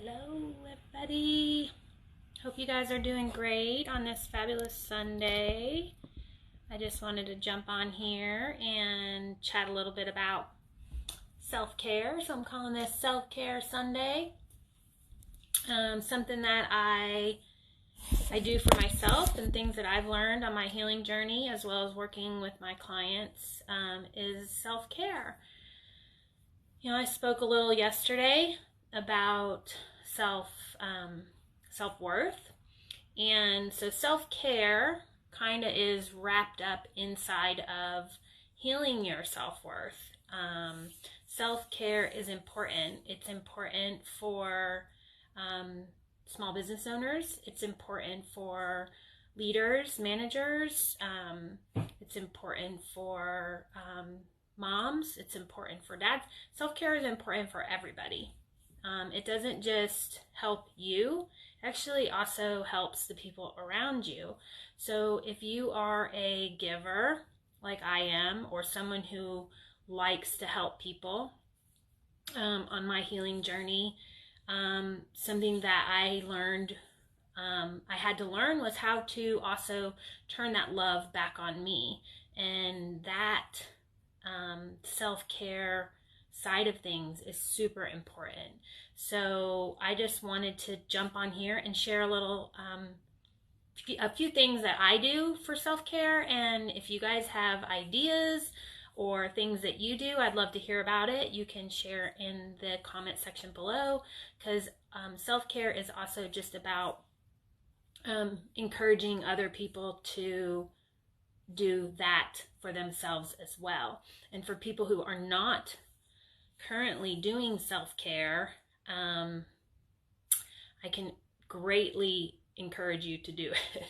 Hello, everybody. Hope you guys are doing great on this fabulous Sunday. I just wanted to jump on here and chat a little bit about self-care. So I'm calling this Self-Care Sunday. Something that I do for myself and things that I've learned on my healing journey, as well as working with my clients, is self-care. I spoke a little yesterday about self-worth, and so self-care kind of is wrapped up inside of healing your self-worth. Self-care is important. It's important for small business owners. It's important for leaders, managers. It's important for moms. It's important for dads. Self-care is important for everybody. It doesn't just help you, it actually also helps the people around you. So if you are a giver, like I am, or someone who likes to help people, on my healing journey, something that I learned, I had to learn, was how to also turn that love back on me. And that self-care side of things is super important. So I just wanted to jump on here and share a few things that I do for self-care, and if you guys have ideas or things that you do, I'd love to hear about it. You can share in the comment section below, because self-care is also just about encouraging other people to do that for themselves as well. And for people who are not currently doing self-care, I can greatly encourage you to do it.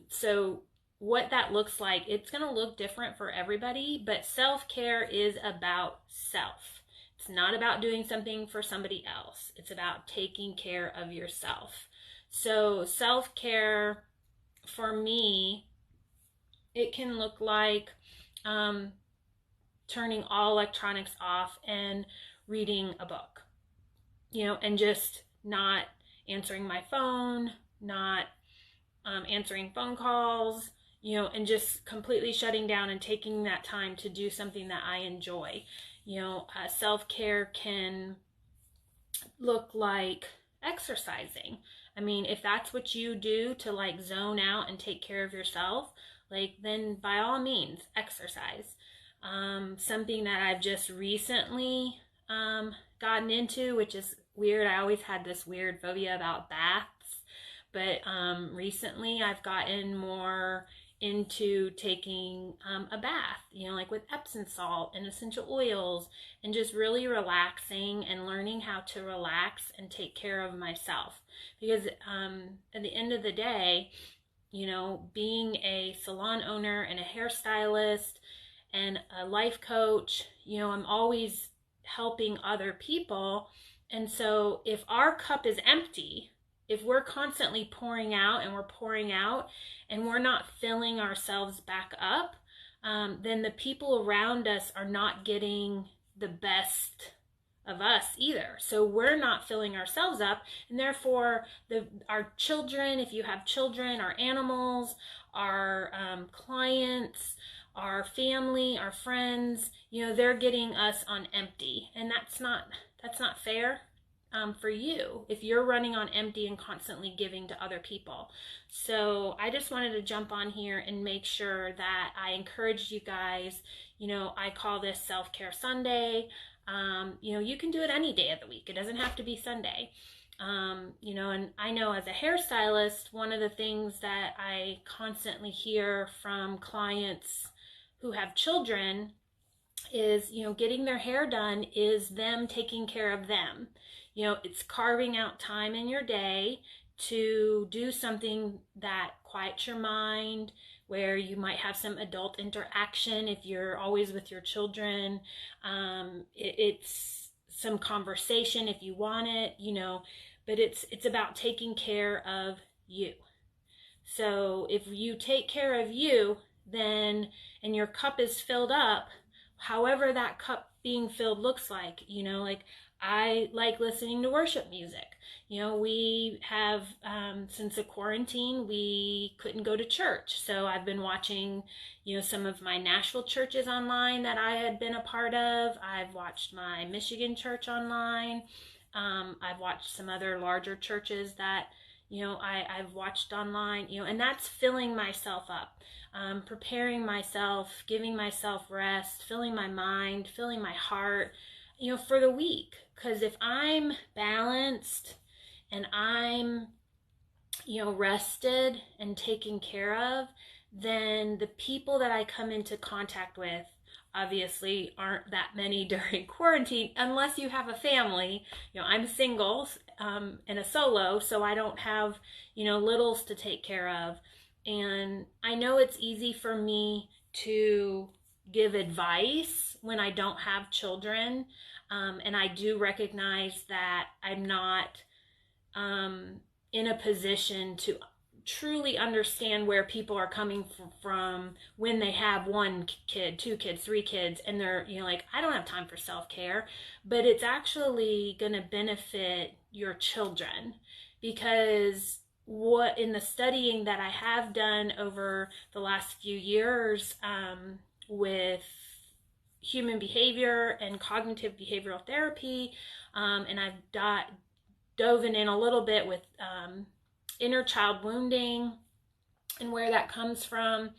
So what that looks like, it's going to look different for everybody, but self-care is about self. It's not about doing something for somebody else. It's about taking care of yourself. So self-care for me, it can look like turning all electronics off and reading a book, and just not answering my phone, not answering phone calls, and just completely shutting down and taking that time to do something that I enjoy. Self-care can look like exercising. I mean, if that's what you do to like zone out and take care of yourself, then by all means, exercise. Something that I've just recently gotten into, which is weird. I always had this weird phobia about baths, but recently I've gotten more into taking a bath, with Epsom salt and essential oils, and just really relaxing and learning how to relax and take care of myself. Because at the end of the day, being a salon owner and a hairstylist and a life coach, I'm always helping other people. And so if our cup is empty, if we're constantly pouring out and we're not filling ourselves back up, then the people around us are not getting the best of us either. So we're not filling ourselves up, and therefore our children, if you have children, our animals, our clients, our family, our friends, they're getting us on empty, and that's not fair for you if you're running on empty and constantly giving to other people. So I just wanted to jump on here and make sure that I encouraged you guys. I call this Self-Care Sunday. You can do it any day of the week. It doesn't have to be Sunday. And I know as a hairstylist, one of the things that I constantly hear from clients who have children is, getting their hair done is them taking care of them. It's carving out time in your day to do something that quiets your mind, where you might have some adult interaction if you're always with your children. It's some conversation if you want it, but it's about taking care of you. So if you take care of you, then, and your cup is filled up, however that cup being filled looks like, I like listening to worship music. You know, we have, since the quarantine, we couldn't go to church. So I've been watching, you know, some of my Nashville churches online that I had been a part of. I've watched my Michigan church online. I've watched some other larger churches that, you know, I've watched online, you know, and that's filling myself up, preparing myself, giving myself rest, filling my mind, filling my heart, you know, for the week. Because if I'm balanced and I'm, you know, rested and taken care of, then the people that I come into contact with obviously aren't that many during quarantine, unless you have a family. You know, I'm single and a solo, so I don't have, you know, littles to take care of. And I know it's easy for me to give advice when I don't have children. And I do recognize that I'm not in a position to truly understand where people are coming from when they have one kid, two kids, three kids, and they're, you know, like, I don't have time for self-care. But it's actually going to benefit your children, because what in the studying that I have done over the last few years with human behavior and cognitive behavioral therapy, and I've dove in a little bit with inner child wounding and where that comes from.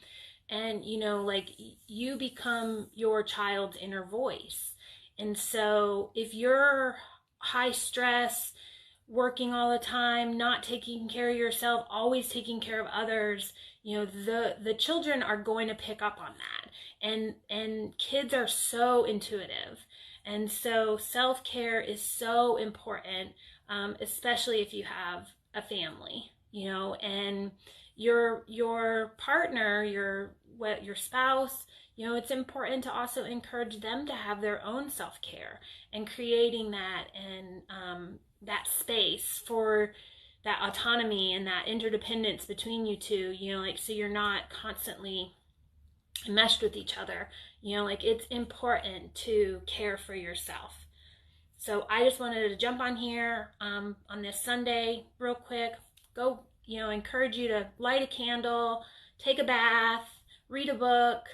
And, you know, like, you become your child's inner voice. And so if you're high stress, working all the time, not taking care of yourself, always taking care of others, you know, the children are going to pick up on that. And kids are so intuitive. And so self-care is so important, especially if you have a family, you know, and your partner, your spouse, you know, it's important to also encourage them to have their own self-care, and creating that and that space for that autonomy and that interdependence between you two, you know, like, so you're not constantly meshed with each other, you know, like, it's important to care for yourself. So I just wanted to jump on here on this Sunday real quick, go, you know, encourage you to light a candle, take a bath, read a book,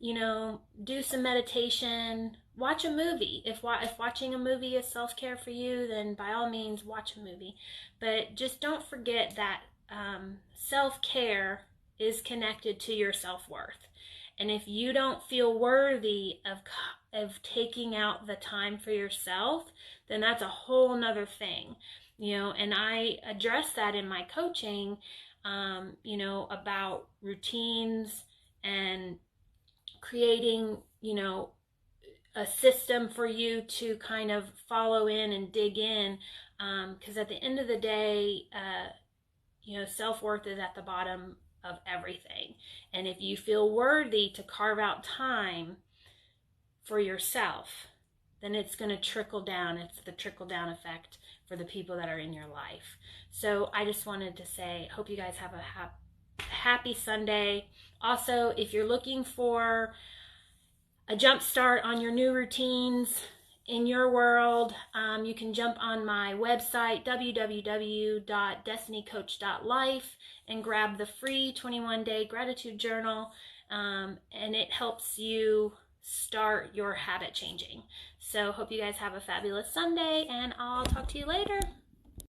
you know, do some meditation, watch a movie. If watching a movie is self-care for you, then by all means watch a movie. But just don't forget that self-care is connected to your self-worth. And if you don't feel worthy of taking out the time for yourself, then that's a whole nother thing, you know. And I address that in my coaching, you know, about routines and creating, you know, a system for you to kind of follow in and dig in, because at the end of the day, you know, self-worth is at the bottom of everything. And if you feel worthy to carve out time for yourself, then it's going to trickle down. It's the trickle down effect for the people that are in your life. So I just wanted to say, hope you guys have a happy Sunday. Also, if you're looking for a jump start on your new routines in your world, you can jump on my website, www.destinycoach.life, and grab the free 21-day gratitude journal, and it helps you start your habit changing. So hope you guys have a fabulous Sunday, and I'll talk to you later.